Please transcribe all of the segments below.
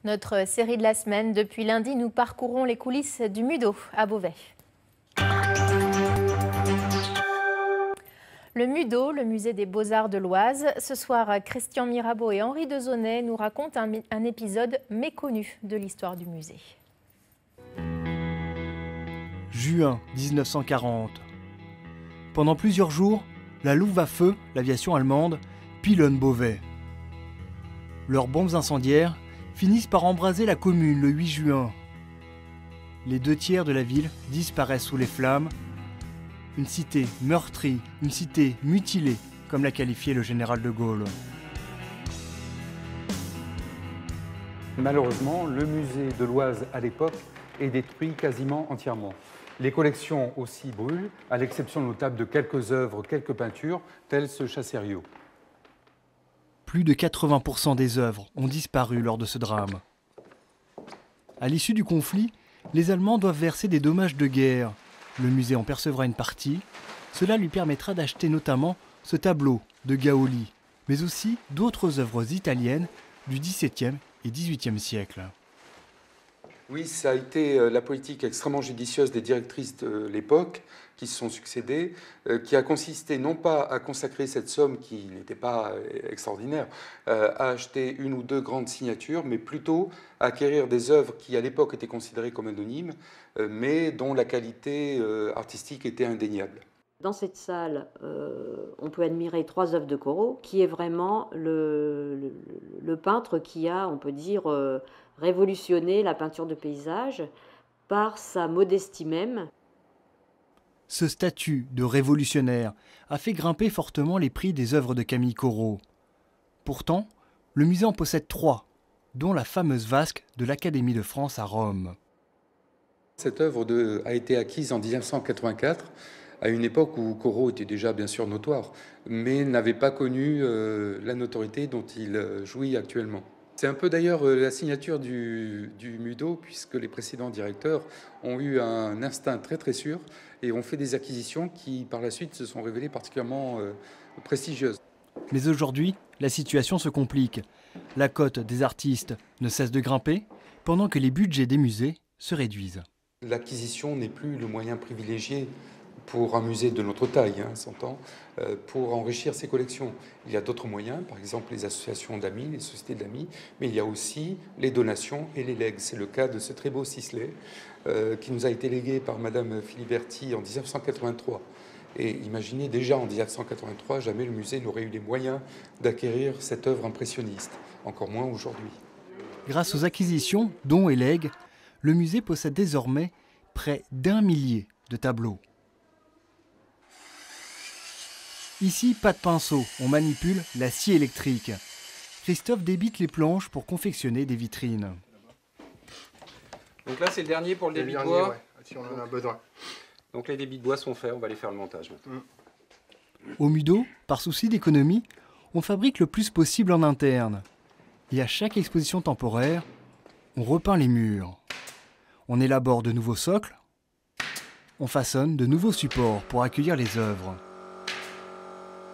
notre série de la semaine. Depuis lundi, nous parcourons les coulisses du Mudo à Beauvais. Le Mudo, le musée des Beaux-Arts de l'Oise. Ce soir, Christian Mirabeau et Henri Dezonnet nous racontent un épisode méconnu de l'histoire du musée. Juin 1940. Pendant plusieurs jours, la Luftwaffe, l'aviation allemande, pilonne Beauvais. Leurs bombes incendiaires finissent par embraser la commune le 8 juin. Les 2/3 de la ville disparaissent sous les flammes. Une cité meurtrie, une cité mutilée, comme l'a qualifié le général de Gaulle. Malheureusement, le musée de l'Oise à l'époque est détruit quasiment entièrement. Les collections aussi brûlent, à l'exception notable de quelques œuvres, quelques peintures, telles ce Chassériau. Plus de 80% des œuvres ont disparu lors de ce drame. À l'issue du conflit, les Allemands doivent verser des dommages de guerre. Le musée en percevra une partie. Cela lui permettra d'acheter notamment ce tableau de Gaoli, mais aussi d'autres œuvres italiennes du XVIIe et XVIIIe siècle. Oui, ça a été la politique extrêmement judicieuse des directrices de l'époque qui se sont succédées, qui a consisté non pas à consacrer cette somme qui n'était pas extraordinaire, à acheter une ou deux grandes signatures, mais plutôt à acquérir des œuvres qui à l'époque étaient considérées comme anonymes, mais dont la qualité artistique était indéniable. Dans cette salle, on peut admirer 3 œuvres de Corot, qui est vraiment le peintre qui a, on peut dire, révolutionné la peinture de paysage par sa modestie même. Ce statut de révolutionnaire a fait grimper fortement les prix des œuvres de Camille Corot. Pourtant, le musée en possède 3, dont la fameuse vasque de l'Académie de France à Rome. Cette œuvre a été acquise en 1984, à une époque où Corot était déjà bien sûr notoire, mais n'avait pas connu la notoriété dont il jouit actuellement. C'est un peu d'ailleurs la signature du Mudo, puisque les précédents directeurs ont eu un instinct très sûr et ont fait des acquisitions qui par la suite se sont révélées particulièrement prestigieuses. Mais aujourd'hui, la situation se complique. La cote des artistes ne cesse de grimper, pendant que les budgets des musées se réduisent. L'acquisition n'est plus le moyen privilégié pour un musée de notre taille, s'entend, pour enrichir ses collections. Il y a d'autres moyens, par exemple les associations d'amis, les sociétés d'amis, mais il y a aussi les donations et les legs. C'est le cas de ce très beau Sisley qui nous a été légué par Madame Filiberti en 1983. Et imaginez, déjà en 1983, jamais le musée n'aurait eu les moyens d'acquérir cette œuvre impressionniste, encore moins aujourd'hui. Grâce aux acquisitions, dons et legs, le musée possède désormais près d'1 millier de tableaux. Ici, pas de pinceau, on manipule la scie électrique. Christophe débite les planches pour confectionner des vitrines. Donc là, c'est le dernier pour le débit de bois. Ouais, si on en a besoin. Donc les débits de bois sont faits, on va aller faire le montage maintenant. Au Mudo, par souci d'économie, on fabrique le plus possible en interne. Et à chaque exposition temporaire, on repeint les murs. On élabore de nouveaux socles. On façonne de nouveaux supports pour accueillir les œuvres.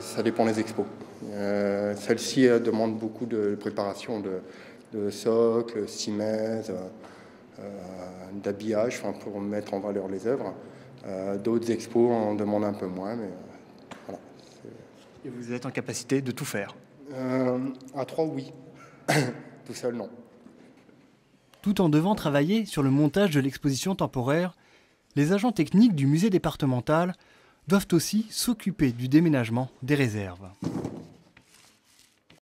Ça dépend des expos. Celle-ci demande beaucoup de préparation de socle, cimaises, d'habillage, pour mettre en valeur les œuvres. D'autres expos en demandent un peu moins, mais voilà. Et vous êtes en capacité de tout faire? À 3, oui. Tout seul, non. Tout en devant travailler sur le montage de l'exposition temporaire, les agents techniques du musée départemental doivent aussi s'occuper du déménagement des réserves.